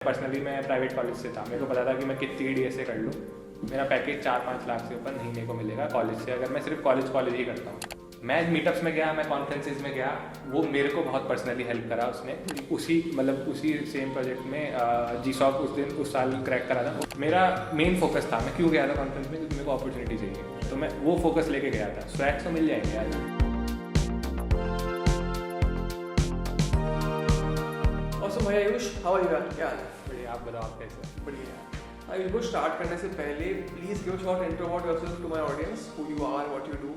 Personally मैं private college से था, मेरे को पता था कि मैं कितनी DSA कर लूँ, मेरा पैकेज 4-5 लाख से ऊपर महीने को मिलेगा कॉलेज से, अगर मैं सिर्फ कॉलेज ही करता हूँ। मैं मीटअप्स में गया, मैं कॉन्फ्रेंसेज में गया, वो मेरे को बहुत पर्सनली हेल्प करा उसने। उसी सेम प्रोजेक्ट में GSOC उस साल क्रैक करा था। मेरा मेन फोकस था, मैं क्यों गया था कॉन्फ्रेंस में, क्योंकि मेरे को अपॉर्चुनिटी चाहिए, तो मैं वो फोकस लेके गया था। स्वैग तो मिल जाएंगे यार। भैया आयुष, हाउ आर यू यार? क्या बढ़िया, आप बताओ आप कैसे? बढ़िया। आयुष को स्टार्ट करने से पहले please give short intro about yourself to my audience, who you are, what you do.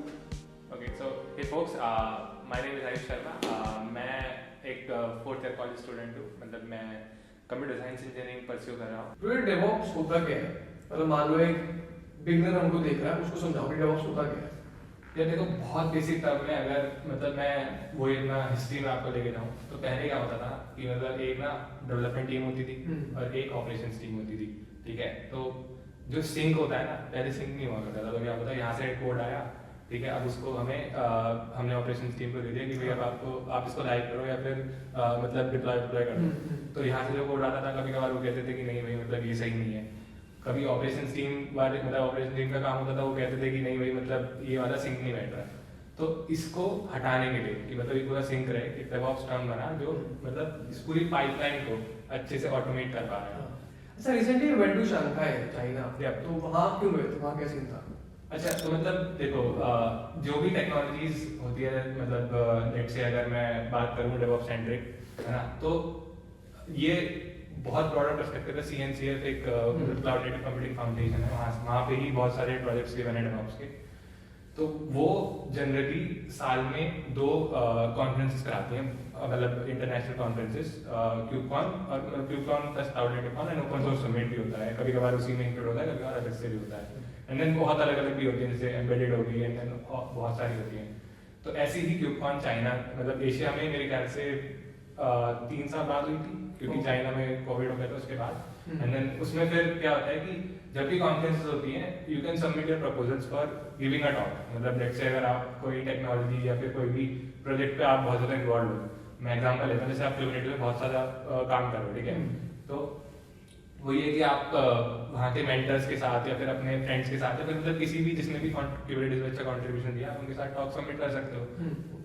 Okay, so hey folks, my name is Ayush Sharma. मैं एक 4th ईयर कॉलेज स्टूडेंट हूँ, मतलब मैं कंप्यूटर साइंस इंजीनियरिंग परस्यू कर रहा हूँ। तो ये डेवऑप्स होता क्या है? मतलब मान लो एक बिगनर हमको देख रहा है, उसको समझाओ कि डेवऑप्स होता क्या है। यार देखो, बहुत बेसिक टर्म में अगर मतलब मैं वो अपना हिस्ट्री में आपको लेके जाऊँ तो पहले क्या होता था कि मतलब एक ना डेवलपमेंट टीम होती थी और एक ऑपरेशंस टीम होती थी, ठीक है। तो जो सिंक होता है ना, पहले सिंक नहीं हुआ करता था, तो क्या होता है यहाँ से कोड आया, ठीक है, अब उसको हमने ऑपरेशंस टीम को दे दिया कि भाई अब आप इसको लाइव करो या फिर मतलब डिप्लॉय कर दो। तो यहाँ से जो कोड आता था, कभी कभार वो कहते थे कि नहीं भाई मतलब ये सही नहीं है। कभी ऑपरेशंस टीम वाले मतलब ऑपरेशन टीम का काम होता था, वो कहते थे कि नहीं भाई मतलब ये वाला सिंक नहीं बैठ रहा है। तो इसको हटाने के लिए कि मतलब ये पूरा सिंक रहे, एक डेवऑप्स टर्म बना जो मतलब इस पूरी पाइपलाइन को अच्छे से ऑटोमेट कर पा रहा है। अच्छा, recently went to Shanghai China, तो वहाँ क्यों गए थे? वहाँ क्या सीन था? अच्छा, तो मतलब देखो, जो भी टेक्नोलॉजीज होती है, मतलब लेट्स से अगर मैं बात करूँ डेवऑप्स सेंट्रिक, है ना, तो ये बहुत ब्रॉडर पर्सपेक्टिव है। CNCF एक क्लाउड नेटिव कंप्यूटिंग फाउंडेशन है, वहाँ पे ही बहुत सारे प्रोजेक्ट्स भी बने डेवऑप्स के। तो वो जनरली साल में 2 कॉन्फ्रेंसेस कराती हैं, मतलब इंटरनेशनल कॉन्फ्रेंसेस, क्यूबकॉन और KubeCon plus cloud native con and open source summit भी होता है, कभी कभार उसी में इंक्लूड होता है, कभी कभार अलग से भी होता है। एंड देन बहुत अलग अलग भी होती है, जैसे एम्बेडेड होगी एंड देन बहुत सारी होती हैं। तो ऐसी ही क्यूबकॉन चाइना, मतलब एशिया में मेरे ख्याल से 3 साल बाद हुई थी, क्योंकि चाइना में कोविड हो गया था उसके बाद। एंड देन उसमें फिर क्या होता है कि जब भी कॉन्फ्रेंसेस होती हैं, you can submit your proposals for giving a talk. मतलब लेट्स से अगर आप कोई टेक्नोलॉजी या फिर कोई भी प्रोजेक्ट पे आप बहुत ज़्यादा इन्वॉल्व हो, मैं एग्जांपल लेता हूँ, जैसे आप क्यूबरनेटिस में बहुत सारा काम कर रहे हो, ठीक है, तो वो ये कि आप वहाँ के मेंटर्स के साथ या फिर अपने फ्रेंड्स के साथ या फिर मतलब किसी भी जिसने भी क्यूबरनेटिस में अच्छा कॉन्ट्रीब्यूशन दिया, आप उनके साथ टॉक सबमिट कर सकते हो।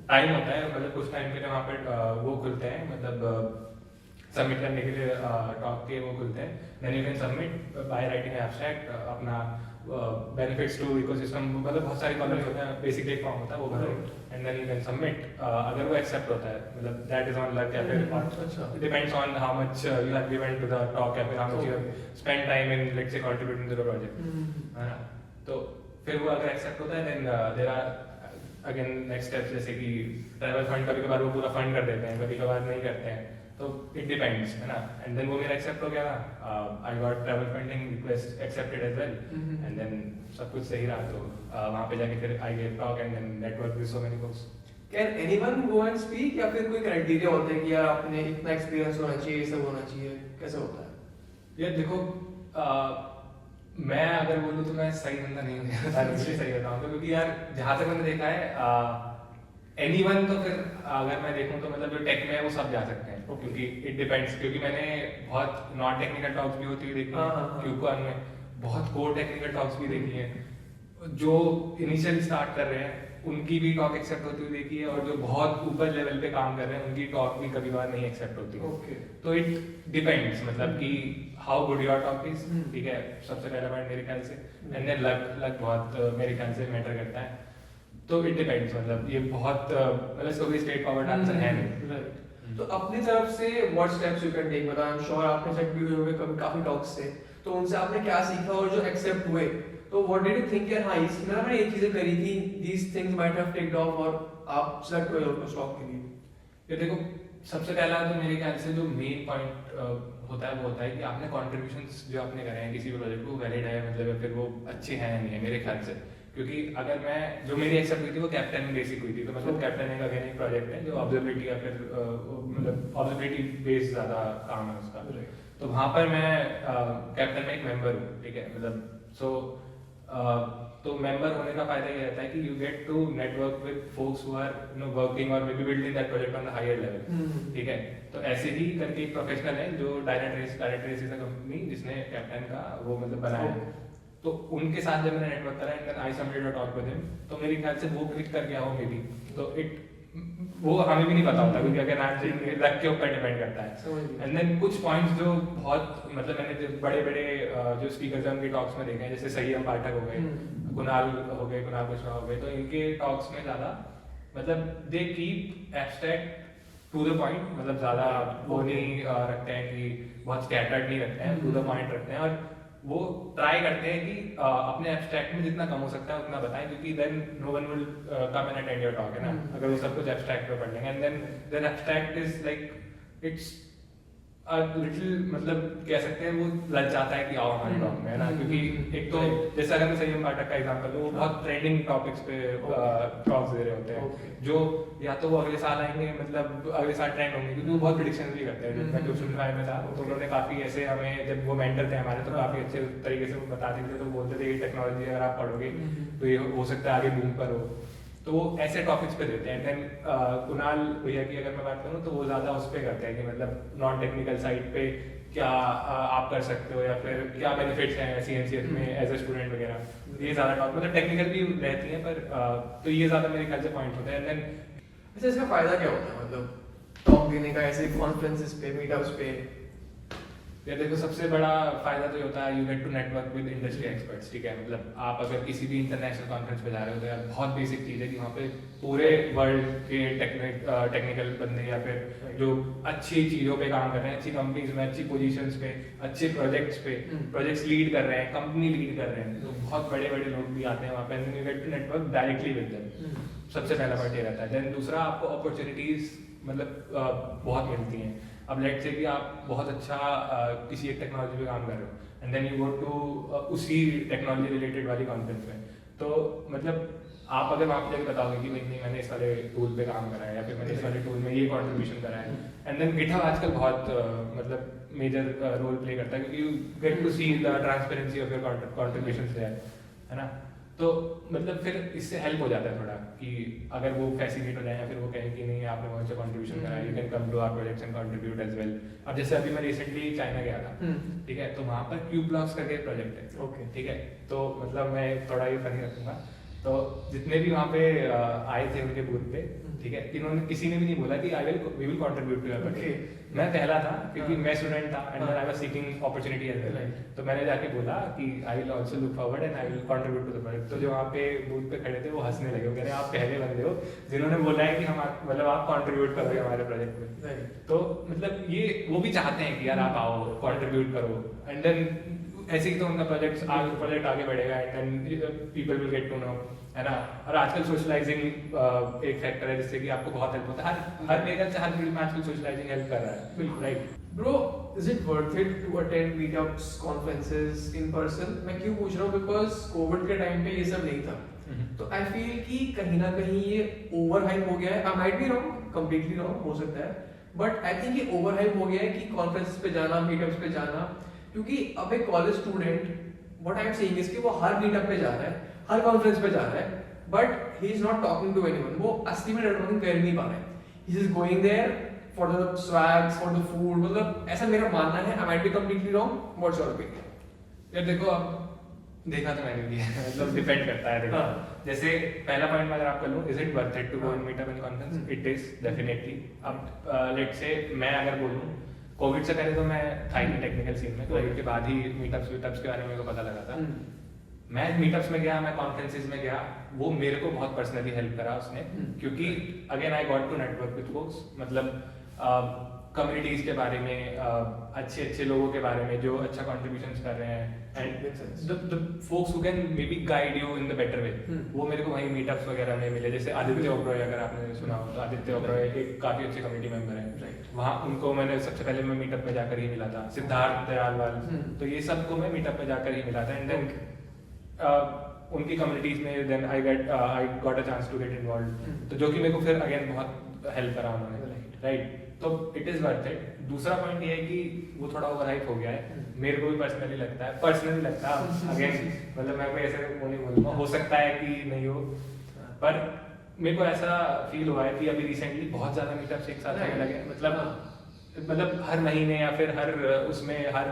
टाइम होता है, मतलब कुछ टाइम के लिए वहाँ पे वो खुलते हैं, मतलब सबमिट करने के लिए टॉक के वो खुलते हैं। Then you can submit by writing abstract, अपना बेनिफिट्स टू इकोसिस्टम, मतलब बहुत सारे कॉलम्स होते हैं, बेसिकली एक फॉर्म होता है वो भरो and then you can submit. अगर वो एक्सेप्ट होता है, मतलब दैट इज ऑन लक या फिर depends on how much you have given to the talk या फिर how much you have spend time in let's say contributing to the project, है ना। तो फिर वो अगर एक्सेप्ट होता है, then there are again next steps, जैसे कि ट्रैवल फंड, कभी कभार वो पूरा फंड कर देते हैं, कभी कभार नहीं करते हैं, तो इट डिपेंड्स, है ना। एंड देन वो मेरा एक्सेप्ट हो गया था, I got travel funding request accepted as well, and then सब कुछ सही रहा, तो वहाँ पे जाके फिर I gave talk and then network with so many books. Can anyone go and speak, या फिर कोई क्राइटेरिया होता है कि यार आपने इतना एक्सपीरियंस होना चाहिए, ये सब होना चाहिए, कैसे होता है? यार देखो, मैं अगर बोलूँ तो मैं सही बंदा नहीं हूँ सही बताऊँ तो, क्योंकि यार जहाँ तक मैंने देखा है एनीवन, तो फिर अगर मैं देखूं तो मतलब जो टेक में है वो सब जा सकते हैं, क्योंकि इट डिपेंड्स, क्योंकि मैंने बहुत नॉन टेक्निकल टॉक्स भी होती हुई देखी है क्यूबकॉन में, बहुत कोर टेक्निकल टॉक्स भी देखी है, जो इनिशियली स्टार्ट कर रहे हैं उनकी भी टॉक एक्सेप्ट होती हुई देखी है, और जो बहुत ऊपर लेवल पे काम कर रहे हैं उनकी टॉक भी कभी बार नहीं एक्सेप्ट होती है। तो इट डिपेंड्स, मतलब कि how good your talk is, ठीक है, सबसे पहला पॉइंट मेरे ख्याल से। एंड देन लक बहुत मेरे ख्याल से मैटर करता है। तो इट डिपेंड्स, मतलब ये बहुत मतलब इसको भी स्ट्रेट फॉरवर्ड आंसर है नहीं। तो अपनी तरफ से what steps you can take, मतलब आई एम श्योर आपने चेक भी हुए होंगे कभी काफी टॉक्स से, तो उनसे आपने क्या सीखा, और जो एक्सेप्ट हुए तो व्हाट डिड यू थिंक यार, हाँ इसने ना ये चीजें करी थी, these things might have taked off, और आप सिलेक्ट हुए उस टॉक के लिए? ये देखो, सबसे पहला तो मेरे ख्याल से जो मेन पॉइंट होता है वो होता है कि आपने कॉन्ट्रीब्यूशंस जो आपने करे हैं किसी भी प्रोजेक्ट को, वैलिड है, मतलब फिर वो अच्छे हैं या नहीं है, मेरे ख्याल से। क्योंकि अगर मैं जो मेरी एक्सेप्ट हुई थी वो कैप्टन में बेसिक हुई थी, तो मतलब कैप्टन एक अगेन एक प्रोजेक्ट है जो ऑब्जर्वेबिलिटी या फिर मतलब ऑब्जर्वेबिलिटी बेस्ड ज़्यादा काम है उसका। तो वहाँ पर मैं कैप्टन में एक मेंबर हूँ, ठीक है, मतलब सो तो मेंबर होने का फायदा ये रहता है कि you get to network with folks who are working और maybe building that project on the higher level, ठीक है। तो ऐसे ही करके एक प्रोफेशनल है जो direct race is a company जिसने कैप्टन का वो मतलब बनाया है। तो उनके साथ जब मैंने नेटवर्क करा and I submitted a talk with him, तो मेरे ख्याल से वो क्लिक कर गया हो मे बी। तो इट वो हमें भी नहीं पता होता क्योंकि अगर आज लक के ऊपर डिपेंड करता है। एंड देन कुछ पॉइंट्स जो बहुत मतलब मैंने जो बड़े बड़े जो स्पीकर्स हैं उनके टॉक्स में देखे हैं, जैसे संयम पाठक हो गए, कुणाल हो गए, कुणाल कुशवाहा हो गए, तो इनके टॉक्स में ज़्यादा मतलब they keep abstract to the point, मतलब ज़्यादा वो नहीं रखते हैं कि बहुत स्कैटर्ड नहीं रखते हैं, टू द पॉइंट रखते हैं। और वो ट्राई करते हैं कि अपने एब्स्ट्रैक्ट में जितना कम हो सकता है उतना बताएं, क्योंकि then no one will come and attend your talk, है ना, अगर वो सब कुछ एब्स्ट्रैक्ट में पढ़ लेंगे। And then abstract is like it's a little मतलब कह सकते हैं वो लग जाता है कि आओ हमारे टॉक में, है ना, क्योंकि एक तो जैसे अगर मैं संयम पाठक का एग्जांपल लूं, वो बहुत ट्रेंडिंग टॉपिक्स पे टॉक्स दे रहे होते हैं, जो या तो वो अगले साल आएंगे, मतलब अगले साल ट्रेंड होंगे, क्योंकि वो बहुत प्रेडिक्शन भी करते हैं। जब मैं ट्यूशन फाइव में था तो उन्होंने काफी ऐसे हमें, जब वो मेंटर थे हमारे, तो काफी अच्छे तरीके से वो बताते थे। तो बोलते थे ये टेक्नोलॉजी अगर आप पढ़ोगे तो ये हो सकता है आगे बूम पर हो, तो वो ऐसे टॉपिक्स पे देते हैं। देन कुणाल भैया की अगर मैं बात करूँ तो वो ज़्यादा उस पर करते हैं कि मतलब नॉन टेक्निकल साइड पे क्या आप कर सकते हो, या फिर क्या बेनिफिट्स हैं CNCF में एज ए स्टूडेंट वगैरह, ये ज़्यादा टॉप मतलब टेक्निकल भी रहती हैं, पर तो ये ज़्यादा मेरे ख्याल से पॉइंट होते हैं। देन अच्छा, इसका फायदा क्या होता है मतलब टॉक देने का ऐसे कॉन्फ्रेंसेस पे, मीटअप्स पे? यार देखो, सबसे बड़ा फायदा तो ये होता है you get to network with industry experts, ठीक है। मतलब आप अगर किसी भी इंटरनेशनल कॉन्फ्रेंस पे जा रहे हो तो यार बहुत बेसिक चीज़ है कि वहाँ पे पूरे वर्ल्ड के टेक्निकल बंदे या फिर जो अच्छी चीज़ों पे काम कर रहे हैं, अच्छी कंपनीज में, अच्छी पोजीशंस पे, अच्छे प्रोजेक्ट्स लीड कर रहे हैं, कंपनी लीड कर रहे हैं, तो बहुत बड़े बड़े लोग भी आते हैं वहाँ पे, and you get to network directly with them. सबसे पहला पार्ट ये रहता है। देन दूसरा, आपको अपॉर्चुनिटीज मतलब बहुत मिलती हैं। अब लेट से कि आप बहुत अच्छा किसी एक टेक्नोलॉजी पे काम कर रहे हो and then you go to उसी टेक्नोलॉजी रिलेटेड वाली कॉन्फ्रेंस में, तो मतलब आप अगर वहाँ पे जाकर बताओगे कि नहीं मैंने इस वाले टूल पे काम करा है या फिर मैंने इस वाले टूल में ये कंट्रीब्यूशन करा है, एंड देन गिटहब आजकल बहुत मतलब मेजर रोल प्ले करता है, क्योंकि you get to see the transparency of your contributions there, है ना। तो मतलब फिर इससे हेल्प हो जाता है थोड़ा कि अगर वो फैसिलिटेट हो जाए या फिर वो कहें कि नहीं आपने बहुत अच्छा कंट्रीब्यूशन करा है, you can come to our projects and contribute as well. अब जैसे अभी मैं रिसेंटली चाइना गया था, ठीक है, तो वहाँ पर क्यूब ब्लॉक्स करके एक प्रोजेक्ट है, ओके, ठीक है। तो मतलब मैं थोड़ा ये फनी रखूंगा, तो जितने भी वहाँ पे आए थे उनके बूथ पे, ठीक है, इन्होंने किसी ने भी नहीं बोला कि we will contribute to your project. मैं पहला था क्योंकि मैं स्टूडेंट था and I was seeking opportunity as well, तो मैंने जाके बोला कि I will also look forward and I will contribute to the project. तो जो वहाँ पे बूथ पे खड़े थे वो हंसने लगे, वो कह रहे आप पहले बंदे हो जिन्होंने बोला है कि हम मतलब आप कंट्रीब्यूट करोगे हमारे प्रोजेक्ट में। तो मतलब ये वो भी चाहते हैं कि यार आप आओ कंट्रीब्यूट करो, एंड देन ऐसे ही तो उनका प्रोजेक्ट आगे बढ़ेगा and then people will get to know, है ना। और आजकल सोशलाइजिंग एक फैक्टर है जिससे कि आपको बहुत हेल्प होता है। हर मेरे से हर फील्ड में आजकल सोशलाइजिंग हेल्प कर रहा है, बिल्कुल right. Bro, is it worth it to attend meetups, conferences in person? मैं क्यों पूछ रहा हूँ, बिकॉज कोविड के टाइम पे ये सब नहीं था, तो आई फील कि कहीं ना कहीं ये ओवर हाइप हो गया है। I might be wrong, completely wrong हो सकता है, बट आई थिंक ये ओवर हाइप हो गया है कि कॉन्फ्रेंसेस पे जाना, मीटअप्स पे जाना, क्योंकि अब एक college student what I am saying is कि वो हर मीटअप पे जा रहा है, हर कॉन्फ्रेंस पे जा रहा है, but he is not talking to anyone. वो असली में नेटवर्किंग कर नहीं पा रहा है, he is going there for the swags, for the food, मतलब ऐसा मेरा मानना है। I might be completely wrong, what's your opinion? यार देखो, अब देखा तो मैंने भी है, मतलब डिपेंड करता है। देखो जैसे पहला पॉइंट अगर आप कर लूं, is it worth it to go and meet up in conference? It is definitely. अब लेट से मैं अगर बोलूं, कोविड से पहले तो मैं था ही टेक्निकल सीन में, कोविड के बाद ही मीटअप्स के बारे में मेरे को पता लगा था। मैं मीटअप्स में गया, मैं कॉन्फ्रेंसेस में गया, वो मेरे को बहुत पर्सनली हेल्प करा उसने, क्योंकि again I got to network with folks, मतलब कम्युनिटीज के बारे में, अच्छे अच्छे लोगों के बारे में जो अच्छा कॉन्ट्रीब्यूशंस कर रहे हैं, and the folks who can may be guide you in the better way, वो मेरे को वहीं मीटअप्स वगैरह में मिले। जैसे आदित्य ओब्रॉय, अगर आपने सुना हो तो आदित्य ओब्रॉय एक काफी अच्छे कम्युनिटी मेंबर है, वहाँ उनको मैंने सबसे पहले मैं मीटअप में जाकर ही मिला था। सिद्धार्थ दयालवाल, तो ये सबको मैं मीटअप में जाकर ही मिला था, एंड देन उनकी कम्युनिटीज में then I got a chance to get involve, तो जो कि मेरे को फिर अगेन बहुत हेल्प करा उन्होंने, राइट। तो इट इज़ वर्थ इट। दूसरा पॉइंट ये है कि वो थोड़ा ओवर हाइप हो गया है, मेरे को भी पर्सनली लगता है अगेन मतलब मैं कोई ऐसे वो नहीं बोलूँगा, हो सकता है कि नहीं हो, पर मेरे को ऐसा फील हुआ है कि अभी रिसेंटली बहुत ज़्यादा मीटअप्स एक साथ होने लगे, मतलब हर महीने या फिर हर उसमें हर,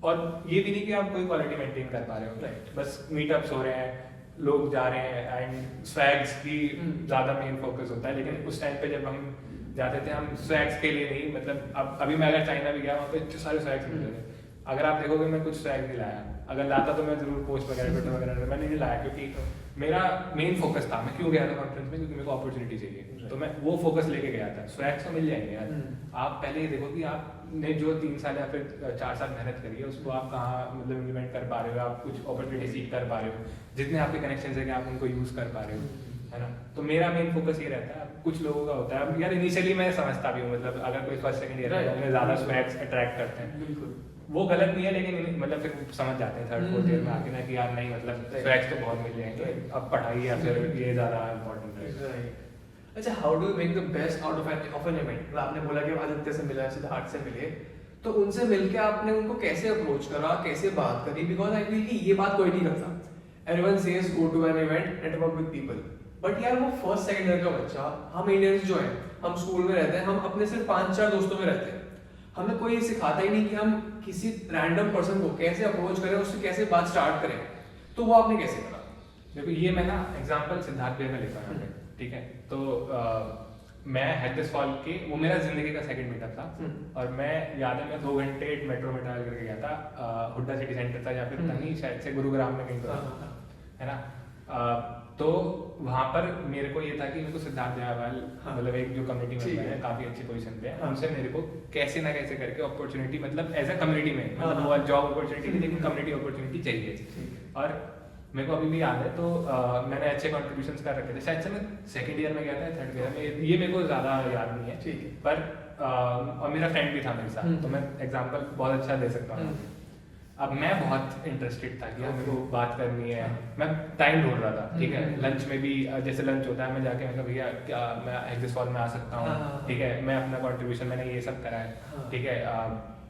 और ये भी नहीं कि आप कोई क्वालिटी मेंटेन कर पा रहे हो, बस मीटअप्स हो रहे हैं, लोग जा रहे हैं एंड स्वैग्स की ज़्यादा मेन फोकस होता है। लेकिन उस टाइम पे जब हम जाते थे, हम स्वैग्स के लिए नहीं, मतलब अब अभी मैं अगर चाइना भी गया वहाँ पे इतने सारे स्वैग्स मिलते थे, अगर आप देखोगे मैं कुछ स्वैग नहीं लाया, अगर लाता तो मैं जरूर पोस्ट वगैरह ट्विटर वगैरह मैंने नहीं लाया, क्योंकि मेरा मेन फोकस था, मैं क्यों गया था कॉन्फ्रेंस में, क्योंकि मेरे को अपॉर्चुनिटी चाहिए, तो मैं वो फोकस लेके गया था। स्वैग्स तो मिल जाएंगे यार, आप पहले ये देखो कि आपने जो 3 साल या फिर 4 साल मेहनत करी है उसको आप कहाँ मतलब इम्प्लीमेंट कर पा रहे हो, आप कुछ अपॉर्चुनिटी सीख कर पा रहे हो, जितने आपके कनेक्शन है कि आप उनको यूज़ कर पा रहे हो, है ना। तो मेरा मेन फोकस ये रहता है। कुछ लोगों का होता है, अब यार इनिशियली मैं समझता भी हूँ, मतलब अगर कोई फर्स्ट सेकंड ईयर है उन्हें ज़्यादा स्वैग्स अट्रैक्ट करते हैं, बिल्कुल वो गलत नहीं है, लेकिन मतलब फिर समझ जाते हैं थर्ड फोर्थ ईयर में आके ना कि यार नहीं, मतलब स्वैग्स तो बहुत मिल जाएंगे, अब पढ़ाई या फिर ये ज़्यादा इम्पोर्टेंट है। अच्छा, how do you make the best out of an event? मतलब आपने बोला कि आदित्य से मिला, सिद्धार्थ से मिले, तो उनसे मिलके आपने उनको कैसे अप्रोच करा, कैसे बात करी? बिकॉज आई फील कि ये बात कोई नहीं करता, everyone says go to an event, network with people, but यार वो फर्स्ट सेकंड ईयर का बच्चा, हम इंडियंस जो हैं, हम स्कूल में रहते हैं, हम अपने सिर्फ 5-4 दोस्तों में रहते हैं, हमें कोई सिखाता ही नहीं कि हम किसी रैंडम पर्सन को कैसे अप्रोच करें, उससे कैसे बात स्टार्ट करें, तो वो आपने कैसे करा? देखो ये मैं ना एग्जांपल सिद्धार्थ भैया का लेता हूँ यहाँ पे, ठीक है। तो मैं हैदिस फॉल के, वो मेरा जिंदगी का सेकंड मीटअप था, और मैं याद है मैं 2 घंटे मेट्रो में ट्रैवल करके गया था, हुड्डा सिटी सेंटर था, या फिर नहीं शायद से गुरुग्राम में कहीं पर, है ना। तो वहाँ पर मेरे को ये था कि मेरे को सिद्धार्थ जायवाल मतलब एक जो कम्युनिटी मेंबर है, काफी अच्छी पोजीशन पे है, उनसे मेरे को कैसे ना कैसे करके अपॉर्चुनिटी, मतलब एज अ कम्युनिटी में, मतलब वो जॉब अपॉर्चुनिटी नहीं, लेकिन कम्युनिटी अपॉर्चुनिटी चाहिए। और मेरे को अभी भी याद है, तो मैंने अच्छे कॉन्ट्रीब्यूशंस कर रखे थे, शायद से मैं सेकंड ईयर में गया था, थर्ड ईयर में, ये मेरे को ज़्यादा याद नहीं है, ठीक है। पर और मेरा फ्रेंड भी था मेरे साथ, तो मैं एग्जांपल बहुत अच्छा दे सकता हूँ। अब मैं बहुत इंटरेस्टेड था कि मेरे को बात करनी है, मैं टाइम ढूंढ रहा था, ठीक है। लंच में भी जैसे लंच होता है, मैं जाके मैं भैया क्या मैं हैदिस फॉल में आ सकता हूँ, ठीक है, मैं अपना कॉन्ट्रीब्यूशन मैंने ये सब करा है, ठीक है।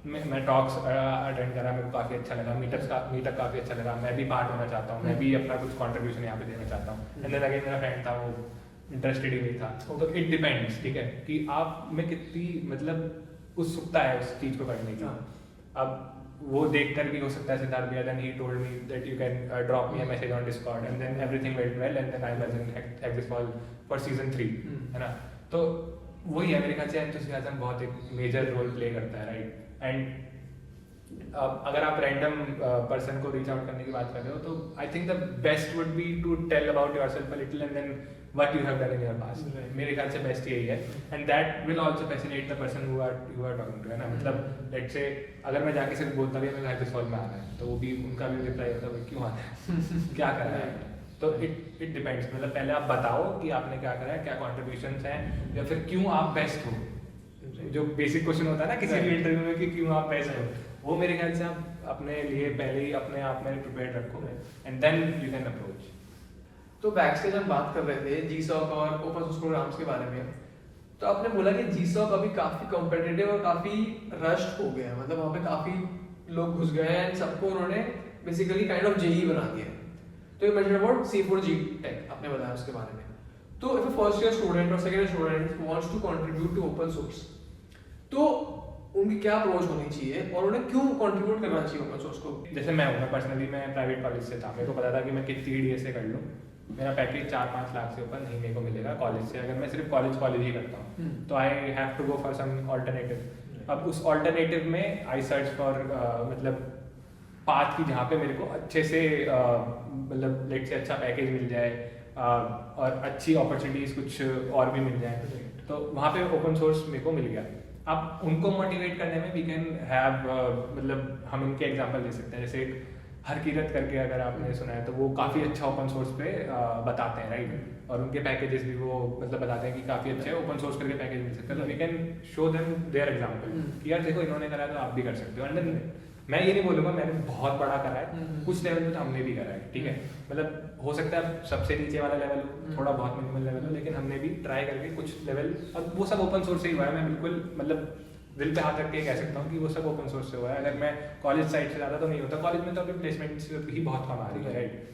मैं टॉक्स अटेंड करा, मेरे को काफ़ी अच्छा लगा, मीटअप काफ़ी अच्छा लगा, मैं भी पार्ट होना चाहता हूँ, मैं भी अपना कुछ कॉन्ट्रीब्यूशन यहाँ पे देना चाहता हूँ। एंड देन अगेन मेरा फ्रेंड था, वो इंटरेस्टेड ही नहीं था। तो इट डिपेंड्स, ठीक है, कि आप में कितनी मतलब उत्सुकता है उस चीज़ को करने की। अब वो देखकर भी हो सकता है सिद्धार्थ भैया, then he told me that you can drop me a message on Discord, and then everything went well, and then I was in had this fall for season 3, है ना। तो वही है मेरे ख्याल से, एंथुसियाज्म बहुत एक मेजर रोल प्ले करता है, राइट। एंड अगर आप रैंडम पर्सन को रीच आउट करने की बात कर रहे हो, तो I think the best would be to tell about yourself a little, and then what you have done in your past. मेरे ख्याल से बेस्ट यही है, and that will also fascinate the person who are talking to, है ना। मतलब let's say अगर मैं जाके सिर्फ बोलता भी मैं हैदिस फॉल में आना है, तो वो भी उनका भी रिप्लाई होता है क्यों आना है क्या कर रहा है। तो इट डिपेंड्स, मतलब पहले आप बताओ कि आपने क्या करा है, क्या कॉन्ट्रीब्यूशंस हैं, या फिर क्यों आप बेस्ट हो। जो बेसिक क्वेश्चन होता है ना किसी भी इंटरव्यू में कि क्यों आप बेस्ट हो, वो मेरे ख्याल से आप अपने लिए पहले ही अपने आप में प्रिपेयर रखो, and then you can approach. तो बैकस्टेज हम बात कर रहे थे जीसॉक और ओपन सोर्स प्रोग्राम्स के बारे में, तो आपने बोला कि जीसॉक अभी काफी कॉम्पिटिटिव और काफी रश्ड हो गया है, मतलब वहाँ पे काफी लोग घुस गए हैं, सबको उन्होंने बेसिकली काइंड ऑफ जेई बना दिया है। तो you mentioned about C4G take, आपने बताया उसके बारे में। तो if a first year student और second year student wants to contribute to open source, तो उनकी क्या अप्रोच होनी चाहिए और उन्हें क्यों कंट्रीब्यूट करना चाहिए ओपन सोर्स को? जैसे मैं पर्सनली मैं प्राइवेट कॉलेज से था, मेरे को पता था कि मैं कितनी DA से कर लूँ, मेरा पैकेज 4-5 लाख से ऊपर नहीं मेरे को मिलेगा कॉलेज से, अगर मैं सिर्फ कॉलेज ही करता हूँ, तो I have to go for some alternative. अब उस ऑल्टरनेटिव में आई सर्च फॉर मतलब पाथ की जहाँ पे मेरे को अच्छे से मतलब लेट से अच्छा पैकेज मिल जाए, और अच्छी अपॉर्चुनिटीज कुछ और भी मिल जाए, तो वहाँ पे ओपन सोर्स मेरे को मिल गया। अब उनको मोटिवेट करने में वी कैन हैव मतलब हम इनके एग्जांपल दे सकते हैं, जैसे हरकीरत करके अगर आपने सुना है, तो वो काफ़ी अच्छा ओपन सोर्स पे बताते हैं, राइट। और उनके पैकेजेस भी वो मतलब बताते हैं कि काफ़ी अच्छे ओपन सोर्स करके पैकेज मिल सकते हैं, तो we can show them their example कि यार देखो इन्होंने करा तो आप भी कर सकते हो। एंड देन मैं ये नहीं बोलूँगा मैंने बहुत बड़ा करा है, कुछ लेवल पे तो हमने भी करा है, ठीक है। हम्म। मतलब हो सकता है सबसे नीचे वाला लेवल हो, थोड़ा बहुत मिनिमल लेवल हो, लेकिन हमने भी ट्राई करके कुछ लेवल, और वो सब ओपन सोर्स से ही हुआ है। मैं बिल्कुल मतलब दिल पे हाथ रख के कह सकता हूँ कि वो सब ओपन सोर्स से हुआ है। अगर मैं कॉलेज साइड से ज़्यादा तो नहीं होता, कॉलेज में तो अभी प्लेसमेंट ही बहुत कम आ रही है, राइट।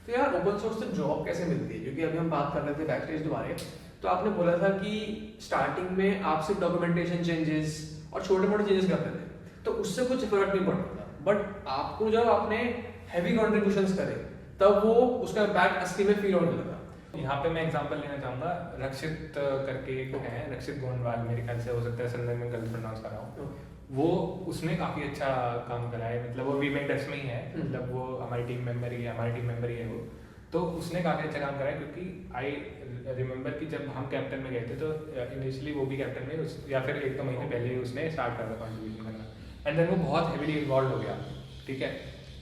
तो यार ओपन सोर्स से जॉब कैसे मिलती है, क्योंकि अभी हम बात कर रहे थे बैक स्टेज के बारे में, तो आपने बोला था कि स्टार्टिंग में आप सिर्फ डॉक्यूमेंटेशन चेंजेस और छोटे मोटे चेंजेस करते थे, तो उससे कुछ फर्क नहीं पड़ता था, बट आपको जब आपने हैवी कॉन्ट्रीब्यूशंस करे तब वो उसका इम्पैक्ट असली में फील होने लगा। यहाँ पे मैं एग्जांपल लेना चाहूँगा, रक्षित करके एक है, रक्षित गोंडवाल, मेरे ख्याल से हो सकता है संदर्भ में गलत प्रोनाउंस कर रहा हूँ। वो उसने काफ़ी अच्छा काम करा है, मतलब वो वी मेंटर्स में ही है, मतलब वो हमारी टीम मेंबर ही है, हमारी टीम मेंबर ही है वो। तो उसने काफ़ी अच्छा काम करा है, क्योंकि आई रिमेंबर कि जब हम कैप्टन में गए थे तो इनिशियली वो भी कैप्टन में या फिर 1-2 महीने पहले ही उसने स्टार्ट करा था कॉन्ट्रीब्यूशन करना, एंड देन वो बहुत हेवीली इन्वॉल्व हो गया, ठीक है।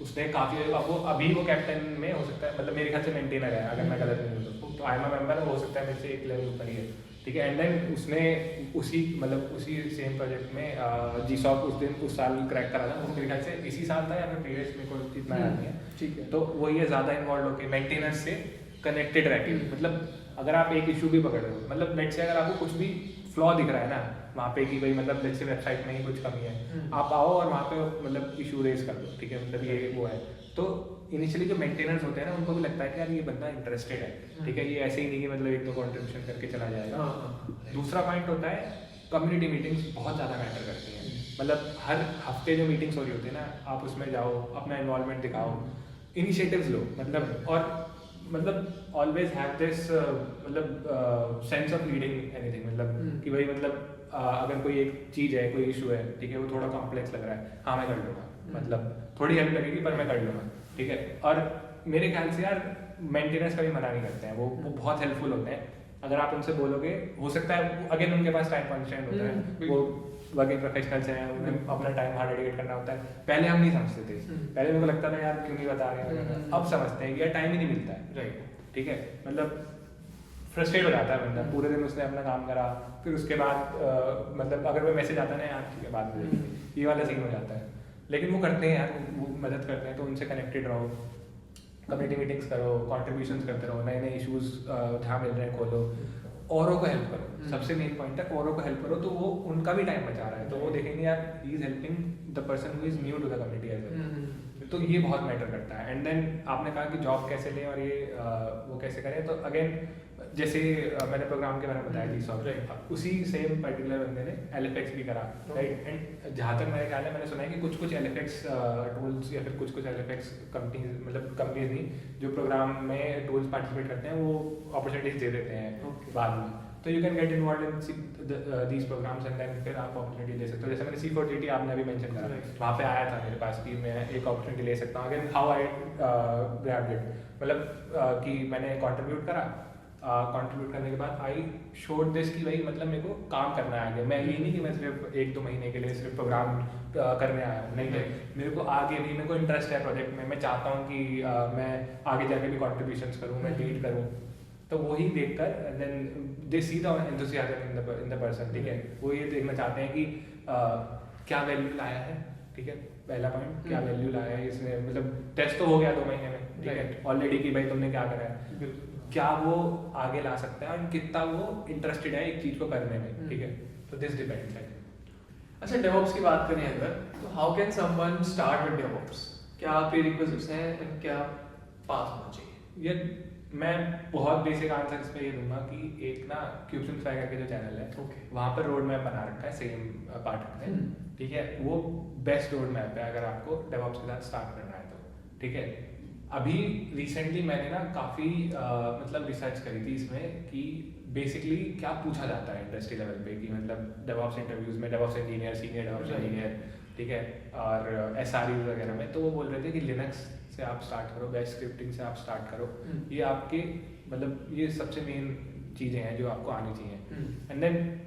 उसने काफ़ी, अब वो अभी वो कैप्टन में हो सकता है, मतलब मेरे ख्याल से मेंटेनर है अगर मैं गलत नहीं हूँ तो आई एम अ मेंबर, हो सकता है मेरे से एक लेवल ऊपर ही है, ठीक है। एंड देन उसने उसी सेम प्रोजेक्ट में जीसॉप उस साल क्रैक करा था, वो मेरे ख्याल से इसी साल था या फिर प्रीवियस, मेरे को इतना याद नहीं है, ठीक है। तो वो ये ज़्यादा इन्वॉल्व होकर मेंटेनेंस से कनेक्टेड रह के, मतलब अगर आप एक इशू भी पकड़ रहे हो, मतलब लेट्स से अगर आपको कुछ भी फ्लॉ दिख रहा है ना वहाँ पे कि भाई मतलब लेट्स से वेबसाइट में ही कुछ कमी है, आप आओ और वहाँ पे मतलब इशू रेज कर दो, ठीक है, मतलब ये वो है। तो इनिशियली जो मेंटेनेंस होते हैं ना उनको भी लगता है कि यार ये बंदा इंटरेस्टेड है, ठीक है, ये ऐसे ही नहीं कि मतलब एक दो कॉन्ट्रीब्यूशन करके चला जाएगा। दूसरा पॉइंट होता है कम्युनिटी मीटिंग्स बहुत ज़्यादा मैटर करती हैं, मतलब हर हफ्ते जो मीटिंग्स हो रही होती है ना, आप उसमें जाओ, अपना इन्वॉल्वमेंट दिखाओ, इनिशिएटिव्स लो, मतलब और मतलब ऑलवेज हैव दिस मतलब सेंस ऑफ लीडिंग एनीथिंग, मतलब कि भाई मतलब अगर कोई एक चीज़ है, कोई इशू है, ठीक है, वो थोड़ा कॉम्प्लेक्स लग रहा है, हाँ मैं कर लूँगा, मतलब थोड़ी हेल्प लगेगी पर मैं कर लूँगा, ठीक है। और मेरे ख्याल से यार मेंटेनेंस का भी मना नहीं करते हैं, वो बहुत हेल्पफुल होते हैं। अगर आप उनसे बोलोगे, हो सकता है अगेन उनके पास टाइम कॉन्स्टेंट होता है, वो वर्किंग प्रोफेशनल्स हैं, उन्हें अपना टाइम वहाँ डेडिकेट करना होता है। पहले हम नहीं समझते थे, पहले मेरे को लगता था यार क्यों नहीं बता रहे हैं, अब समझते हैं कि यार टाइम ही नहीं मिलता है, राइट, ठीक है। मतलब फ्रस्ट्रेट हो जाता है बंदा, पूरे दिन उसने अपना काम करा, फिर उसके बाद मतलब अगर कोई मैसेज आता है ना यार ठीक है बाद में देखेंगे, ये वाला सीन हो जाता है। लेकिन वो करते हैं यार, वो मदद करते हैं, तो उनसे कनेक्टेड रहो, कम्युनिटी मीटिंग्स करो, कॉन्ट्रीब्यूशंस करते रहो, नए नए इशूज़ जहाँ मिल रहे हैं खोलो, औरों को हेल्प करो, सबसे मेन पॉइंट है औरों को हेल्प करो, तो वो उनका भी टाइम बचा रहा है, तो वो देखेंगे यार he is helping the person who is new to the community as well, तो ये बहुत मैटर करता है। एंड देन आपने कहा कि जॉब कैसे लें और ये वो कैसे करें, तो अगेन जैसे मैंने प्रोग्राम के बारे में बताया जी, उसी सेम पर्टिकुलर बंदे ने LFX भी करा, राइट। एंड जहाँ तक मेरे ख्याल है मैंने सुना है कि कुछ LFX टूल्स या फिर कुछ LFX कंपनीज, मतलब कंपनीज नहीं जो प्रोग्राम में टूल्स पार्टिसिपेट करते हैं, वो अपॉर्चुनिटीज दे देते हैं बाद में, तो you can get involve in these programs and then फिर आप अपॉर्चुनिटी ले सकते हो। जैसे मैंने C4TT आपने अभी मेंशन करा, वहाँ पे आया था मेरे पास कि मैं एक अपॉर्चुनिटी ले सकता हूँ, again how I grabbed it, मतलब कि मैंने कंट्रीब्यूट करा, कंट्रीब्यूट करने के बाद आई शोड दिस कि भाई मतलब मेरे को काम करना है आगे, मैं ये नहीं कि मैं सिर्फ 1-2 महीने के लिए सिर्फ प्रोग्राम करने आया हूँ, नहीं, मेरे को आगे भी मेरे को इंटरेस्ट है प्रोजेक्ट में, मैं चाहता हूँ कि मैं आगे जाके भी कॉन्ट्रीब्यूशंस करूँ, मैं लीड करूँ, तो वही देखकर then they see the enthusiasm in the person, ठीक है, वो ये देखना चाहते हैं कि क्या वैल्यू लाया है, ठीक है, पहला पॉइंट क्या वैल्यू लाया है इसने, मतलब टेस्ट तो हो गया 2 महीने में, ठीक है, ऑलरेडी कि भाई तुमने क्या करा है, क्या वो आगे ला सकता है और कितना वो इंटरेस्टेड है एक चीज को करने में, ठीक है, तो दिस डिपेंड्स है। अच्छा, डेवऑप्स की बात करें अगर, तो how can someone start with DevOps, क्या प्रीरिक्विजिट्स हैं एंड क्या पास होना चाहिए? ये मैं बहुत बेसिक आंसर इस पे ये दूंगा कि एक ना क्यूबसिम्प्लिफाई करके जो चैनल है, वहाँ पर रोड मैप बना रखा है सेम पार्ट में, ठीक है, वो बेस्ट रोड मैप है अगर आपको डेवऑप्स के साथ स्टार्ट करना है तो, ठीक है। अभी रिसेंटली मैंने ना काफ़ी मतलब रिसर्च करी थी इसमें कि बेसिकली क्या पूछा जाता है इंडस्ट्री लेवल पे, कि मतलब डेवऑप्स इंटरव्यूज में DevOps engineer, senior DevOps engineer, ठीक है, और SREs वगैरह में, तो वो बोल रहे थे कि लिनक्स से आप स्टार्ट करो, बैच स्क्रिप्टिंग से आप स्टार्ट करो, ये आपके मतलब ये सबसे मेन चीज़ें हैं जो आपको आनी चाहिए। एंड देन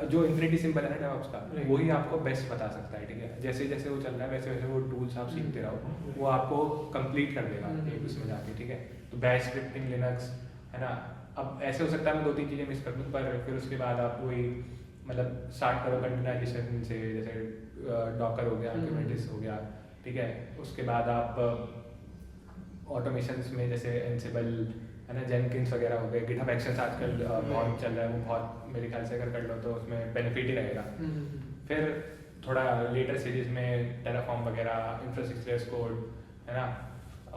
जो इन्फिनिटी सिंपल है ना डेवऑप्स का, वही आपको बेस्ट बता सकता है, ठीक है, जैसे जैसे वो चल रहा है वैसे वैसे वो टूल्स आप सीखते रहो, वो आपको कंप्लीट कर देगा एक उसमें जाके, ठीक है। तो बैच स्क्रिप्टिंग, लिनक्स, है ना, अब ऐसे हो सकता है मैं 2-3 चीज़ें मिस कर दूँ, पर फिर उसके बाद आप वही मतलब स्टार्ट करो कंटेनराइजेशन से, जैसे डॉकर हो गया, कुबरनेटिस हो गया, ठीक है। उसके बाद आप ऑटोमेशन में जैसे एंसिबल है ना, जेनकिंस वगैरह हो गए, गिटहब एक्शंस आजकल बहुत चल रहा है, वो बहुत मेरे ख्याल से अगर कर लो तो उसमें बेनिफिट ही रहेगा। फिर थोड़ा लेटर स्टेजेस में टेराफॉर्म वगैरह, इंफ्रास्ट्रक्चर एज़ कोड है ना,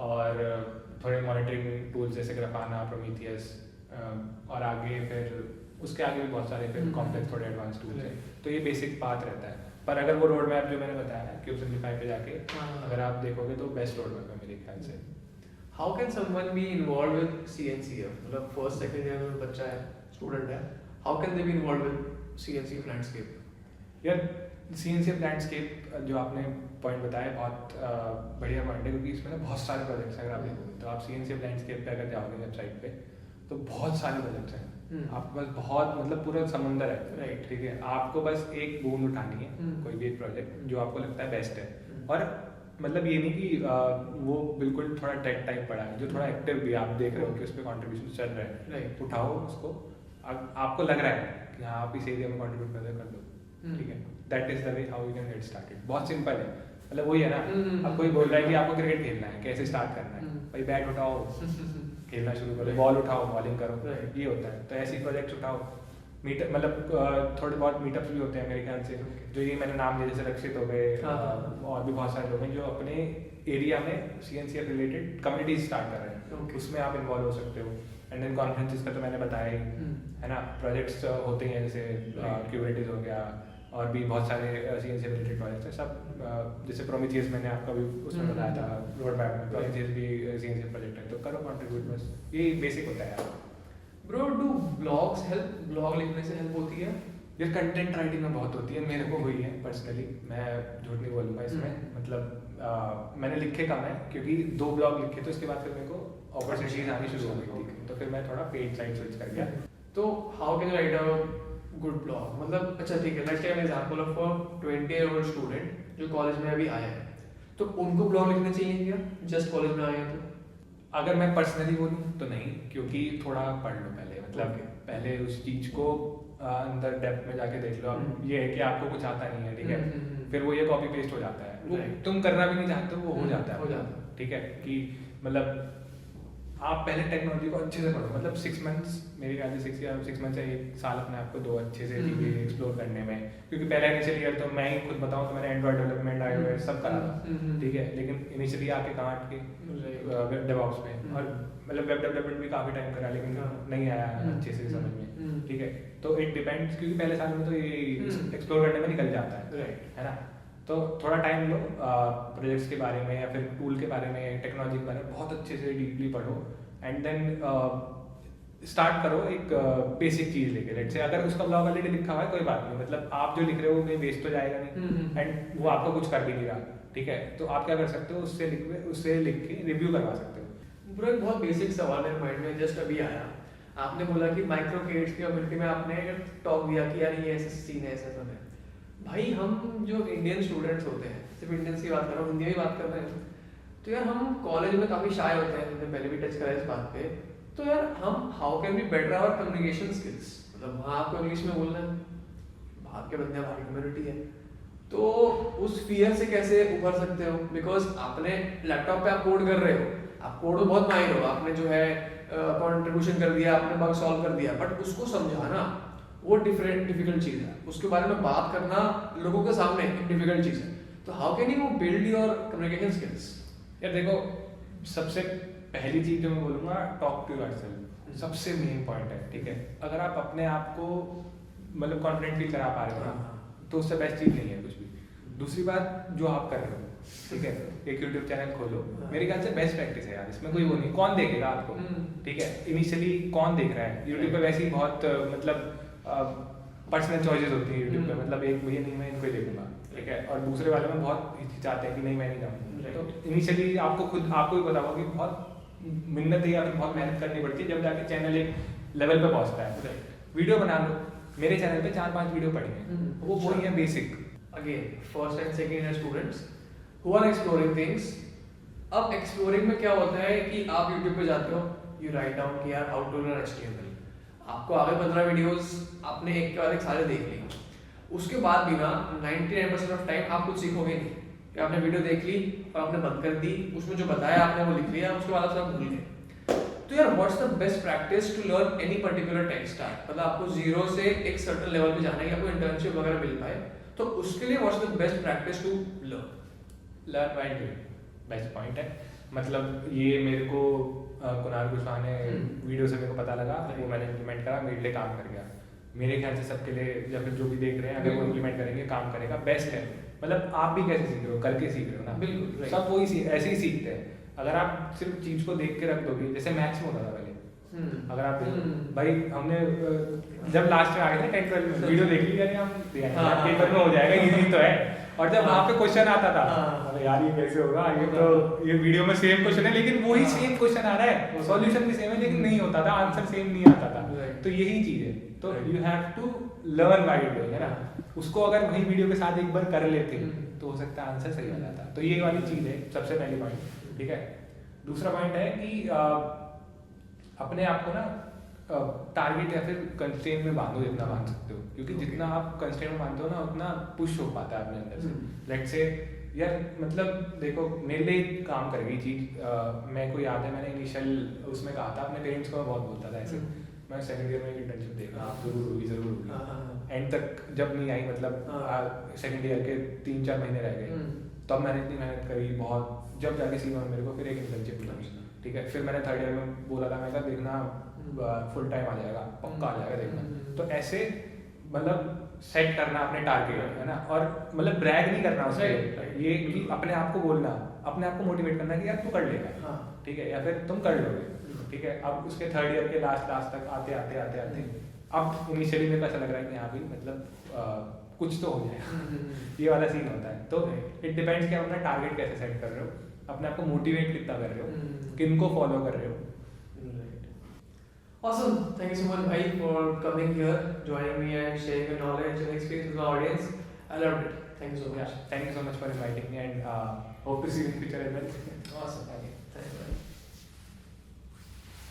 और थोड़े मॉनिटरिंग टूल्स जैसे ग्राफाना, प्रोमीथियस, और आगे फिर उसके आगे भी बहुत सारे फिर कॉम्प्लेक्स थोड़े एडवांस टूल्स हैं। तो ये बेसिक पाथ रहता है, पर अगर वो रोड मैप जो मैंने बताया है क्यूब सिम्प्लीफाई पे जाके अगर आप देखोगे तो बेस्ट रोड मैप है मेरे ख्याल से। How can someone be involved with CNCF? मतलब फर्स्ट सेकंड ईयर में बच्चा है, स्टूडेंट है, how can they be involved with CNCF landscape? यार CNCF लैंडस्केप जो आपने पॉइंट बताया बहुत बढ़िया पॉइंट है, क्योंकि इसमें ना बहुत सारे प्रोजेक्ट्स हैं। अगर आप देखोगे तो आप CNCF लैंडस्केप पे अगर जाओगे वेबसाइट पे तो बहुत सारे प्रोजेक्ट्स हैं। आपके पास बहुत मतलब पूरा समंदर है, राइट, ठीक है। आपको बस एक बूंद उठानी है, कोई भी एक प्रोजेक्ट जो आपको लगता है बेस्ट है, और मतलब ये नहीं कि वो बिल्कुल थोड़ा टेक टाइप पड़ा है, जो थोड़ा एक्टिव भी आप देख रहे हो कि उस पर कॉन्ट्रीब्यूशन चल रहे हैं, राइट, उठाओ उसको। आपको लग रहा है कि हाँ आप इस एरिया में कॉन्ट्रीब्यूट कर दो, ठीक है। That is the way how you can get started. बहुत सिंपल है, मतलब वही है ना, अब कोई बोल रहा है कि आपको क्रिकेट खेलना है, कैसे स्टार्ट करना है, भाई बैट उठाओ, खेलना शुरू करो, बॉल उठाओ, बॉलिंग करो, ये होता है। तो ऐसे प्रोजेक्ट उठाओ, मीटअप मतलब थोड़े बहुत मीटअप्स भी होते हैं मेरे ख्याल से, जो ये मैंने नाम लिया जैसे रक्षित हो गए, और भी बहुत सारे लोग हैं जो अपने एरिया में CNCF रिलेटेड कम्युनिटीज स्टार्ट कर रहे हैं, उसमें आप इन्वॉल्व हो सकते हो। एंड देन कॉन्फ्रेंसेस का तो मैंने बताया ही है ना, प्रोजेक्ट्स होते हैं जैसे क्यूबरनेटिस हो गया, और भी बहुत सारे CNCF रिलेटेड प्रोजेक्ट्स हैं सब। जैसे प्रोमीथियस मैंने आपका भी उसमें बताया था, रोड मैप में प्रोमीथियस भी CNCF प्रोजेक्ट है, तो करो कंट्रीब्यूट, बस ये बेसिक होता है यार। Bro do blogs help? Blog लिखने से हेल्प होती है? ये कंटेंट राइटिंग में बहुत होती है, मेरे को हुई है पर्सनली, मैं झूठ नहीं बोलूँगा इसमें। मतलब मैंने लिखे कम है, क्योंकि 2 ब्लॉग लिखे तो इसके बाद फिर मेरे को अपॉर्चुनिटीज आनी शुरू हो गई थी, तो फिर मैं थोड़ा पेड साइड स्विच कर गया। तो how can you write a good blog? मतलब अच्छा ठीक है, let's take an example of a 20-year-old student जो कॉलेज में अभी आया है, तो उनको ब्लॉग लिखना चाहिए क्या जस्ट कॉलेज में आए हैं तो? अगर मैं पर्सनली बोलूँ तो नहीं, क्योंकि थोड़ा पढ़ लो पहले, मतलब पहले उस चीज को अंदर डेप्थ में जाके देख लो। अब ये है कि आपको कुछ आता नहीं है, ठीक है, फिर वो ये कॉपी पेस्ट हो जाता है, वो तुम करना भी नहीं चाहते, वो हो जाता है, ठीक है। कि मतलब आप पहले टेक्नोलॉजी को अच्छे से पढ़ो, मतलब 6 मंथ्स मेरे ख्याल से 6 मंथ से 1 साल अपने आप को दो अच्छे से चीज़ें एक्सप्लोर करने में, क्योंकि पहले इनिशियल ईयर तो मैं ही खुद बताऊँ तो मैंने एंड्रॉइड डेवलपमेंट iOS सब करा था, ठीक है, लेकिन इनिशियली आके कहाँ अटके वेब डेवऑप्स में, और मतलब वेब डेवलपमेंट भी काफ़ी टाइम करा लेकिन नहीं आया अच्छे से समझ में, ठीक है। तो इट डिपेंड्स, क्योंकि पहले साल में तो ये एक्सप्लोर करने में निकल जाता है ना। तो थोड़ा टाइम लो, प्रोजेक्ट्स के बारे में या फिर टूल के बारे में, टेक्नोलॉजी के बारे में बहुत अच्छे से डीपली पढ़ो, एंड देन स्टार्ट करो एक बेसिक चीज़ लेके। लेट्स से अगर उसका ब्लॉग ऑलरेडी लिखा हुआ है कोई बात नहीं, मतलब आप जो लिख रहे हो वो वेस्ट तो जाएगा नहीं, एंड वो आपको कुछ कर भी नहीं रहा, ठीक है। तो आप क्या कर सकते हो, उससे लिख के रिव्यू करवा सकते हो। ब्रो एक बहुत बेसिक सवाल है माइंड में जस्ट अभी आया, आपने बोला कि माइक्रो क्रिएट्स की कम्युनिटी में आपने टॉक दिया कि यार ये ऐसा सीन है, ऐसा सब है। भाई हम जो इंडियन स्टूडेंट्स होते हैं, सिर्फ इंडियंस की बात कर रहा हूँ, हिंदी में बात कर रहे हैं, तो यार हम कॉलेज में काफ़ी शाय होते हैं, हमने पहले भी टच करा इस बात पे। तो यार हम how can be better our communication skills? मतलब वहाँ आपको इंग्लिश में बोलना है, बाहर के बंदे हमारी कम्युनिटी है, तो उस फियर से कैसे उभर सकते हो? बिकॉज आपने लैपटॉप पे आप कोड कर रहे हो, आप कोड में बहुत माहिर हो, आपने जो है कंट्रीब्यूशन कर दिया, आपने बग सॉल्व कर दिया, बट उसको समझाना वो डिफिकल्ट चीज़ है, उसके बारे में बात करना लोगों के सामने एक डिफिकल्ट चीज़ है। तो how can you build your communication skills? यार देखो, सबसे पहली चीज़ जो मैं बोलूँगा, टॉक टू योरसेल्फ, सबसे मेन पॉइंट है, ठीक है। अगर आप अपने आप को मतलब कॉन्फिडेंट फील करा पा रहे हो तो उससे बेस्ट चीज़ नहीं है कुछ भी। दूसरी बात, जो आप कर रहे हो, ठीक है, एक यूट्यूब चैनल खोलो, मेरे ख्याल से बेस्ट प्रैक्टिस है यार, इसमें कोई वो नहीं, कौन देखेगा आपको, ठीक है। इनिशियली कौन देख रहा है यूट्यूब पे? वैसे ही बहुत मतलब पर्सनल चॉइसेस होती है यूट्यूब पे, मतलब एक मुझे नहीं, मैं इनको ही देखूंगा, ठीक है, और दूसरे वाले में बहुत हिचकिचाते हैं कि नहीं मैं नहीं जाऊँगा। तो इनिशियली आपको भी पता होगा कि बहुत मिन्नत या फिर बहुत मेहनत करनी पड़ती है जब जाके चैनल एक लेवल पे पहुँचता है। वीडियो बना लो, मेरे चैनल पे 4-5 वीडियो पड़ी हैं, वो वही है basic. Again first and second year students who are exploring things. अब एक्सप्लोरिंग में क्या होता है कि आप यूट्यूब पे जाते हो, यू राइट डाउन कि यार हाउ टू लर्न HTML, आपको आगे 15 वीडियोस आपने एक के बाद एक सारे देख लिए। उसके बाद भी ना 99% ऑफ टाइम आप कुछ सीखोगे नहीं कि आपने वीडियो देख ली और आपने बंद कर दी, उसमें जो बताया आपने वो लिख लिया, उसके बाद आप सब भूल गए। तो यार what's the best practice to learn any particular tech stack, मतलब आपको जीरो से एक सर्टेन लेवल पे जाना है कि आपको इंटर्नशिप वगैरह मिल पाए, तो उसके लिए what's the best practice to learn by doing, best point है। मतलब ये मेरे को कुणाल कुशवाहा ने वीडियो से मेरे को पता लगा, वो मैंने इम्प्लीमेंट करा, मेरे लिए काम कर गया। मेरे ख्याल से सबके लिए या फिर जो भी देख रहे हैं अगर वो इम्प्लीमेंट करेंगे काम करेगा, बेस्ट है। मतलब आप भी कैसे सीख रहे हो, करके सीख रहे हो ना, बिल्कुल सब वही ऐसे ही सीखते हैं। अगर आप सिर्फ चीज को देख के रख दोगे, जैसे मैथ्स में होता था पहले, अगर आप भाई हमने जब लास्ट में आ गए थे 10-12 में वीडियो देख ली, यार हम पेपर में हो जाएगा, इजी तो है। और जब वहाँ पे क्वेश्चन आता था, अरे यार ये कैसे होगा, ये तो ये वीडियो में सेम क्वेश्चन है लेकिन वही सेम क्वेश्चन आ रहा है, सॉल्यूशन भी सेम है लेकिन नहीं होता था, आंसर सेम नहीं आता था। तो यही चीज है, तो you have to learn by doing, है ना। उसको अगर वही वीडियो के साथ एक बार कर लेते तो हो सकता है आंसर सही आ जाता। तो ये वाली चीज है सबसे पहली पॉइंट, ठीक है। दूसरा पॉइंट है कि अपने आप को ना टारगेट या फिर कंस्ट्रेंट में बांधो जितना बांध सकते हो, क्योंकि जितना आप कंस्ट्रेंट में बांधते हो ना उतना पुश हो पाता है अपने अंदर से। लेट्स से यार मतलब देखो मेरे लिए काम कर गई चीज, मेरे को याद है मैंने इनिशियल उसमें कहा था अपने पेरेंट्स को, मैं बहुत बोलता था ऐसे, मैं सेकंड ईयर में एक इंटर्नशिप देखा, जरूर होगी एंड तक जब नहीं आई, मतलब सेकंड ईयर के 3-4 महीने रह गए, तब मैंने इतनी मेहनत करी बहुत, जब जाके सीमा में मेरे को फिर एक इंटर्नशिप मिली, ठीक है। फिर मैंने थर्ड ईयर में बोला था, मैं कहा देखना फुल टाइम आ जाएगा, पक्का आ जाएगा देखना। तो ऐसे मतलब सेट करना अपने टारगेट, है ना, और मतलब ब्रैग नहीं करना उससे, ये कि अपने आप को बोलना, अपने आप को मोटिवेट करना कि यार तू कर लेगा, ठीक है, या फिर तुम कर लोगे, ठीक है। अब उसके थर्ड ईयर के लास्ट तक आते अब इनिशियली मेरे को ऐसा लग रहा है कि हाँ भी मतलब कुछ तो हो जाएगा ये वाला सीन होता है। तो इट डिपेंड्स कि आप अपना टारगेट कैसे सेट कर रहे हो, अपने आप को मोटिवेट कितना कर रहे हो, किन को फॉलो कर रहे हो। Awesome. Thank you so much, bhai, for coming here, joining me and sharing your knowledge and experience with the audience. I loved it. Thank you so much. Thank you so much for inviting me and hope to see you in future as well. Awesome. Okay. Thanks, bhai.